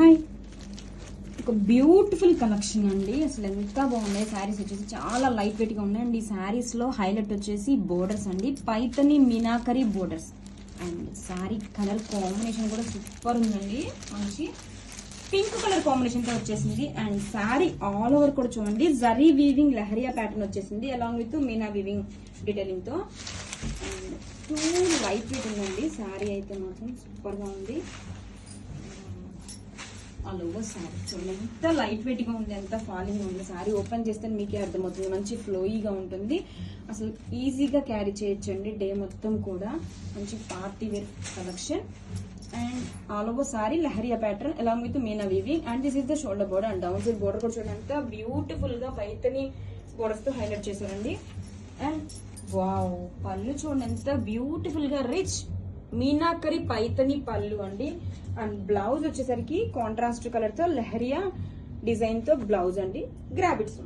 Hi, ఒక beautiful collection అండి. అసలు ఎంత బాగున్నాయి శారీస్. వచ్చేసి చాలా లైట్ వెయిట్ గా ఉన్నాయండి. ఈ శారీస్ లో హైలైట్ వచ్చేసి బోర్డర్స్ అండి, Paithani meenakari borders. And sari colour combination కూడా సూపర్ ఉందండి. మంచి పింక్ కలర్ కాంబినేషన్ తో వచ్చేసింది. అండ్ శారీ ఆల్ ఓవర్ కూడా చూడండి, జరీ వీవింగ్ లహరియా ప్యాటర్న్ వచ్చేసింది, along with Meena weaving detailing తో. అండ్ టూ లైట్ వెయిట్ ఉందండి. శారీ అయితే మాత్రం సూపర్ గా ఉంది. ఆల్ ఓవర్ శారీ చూడండి ఎంత లైట్ వెయిట్ గా ఉంది, ఎంత ఫాలింగ్ ఉంది. శారీ ఓపెన్ చేస్తే మీకే అర్థమవుతుంది. మంచి ఫ్లోయిగా ఉంటుంది, అసలు ఈజీగా క్యారీ చేయొచ్చండి డే మొత్తం కూడా. మంచి party wear collection. And all over sari leheriya pattern along with Meena weaving. And this is the shoulder border. And down side border కూడా చూడండి ఎంత బ్యూటిఫుల్ గా పైతని బోర్డర్స్ తో హైలైట్ చేశారండి. అండ్ వావ్, పళ్ళు చూడండి ఎంత బ్యూటిఫుల్ గా రిచ్ మీనాకరి పైతని పళ్ళు అండి. అండ్ బ్లౌజ్ వచ్చేసరికి కాంట్రాస్ట్ కలర్ తో లహరియా డిజైన్ తో బ్లౌజ్ అండి. గ్రాబిట్స్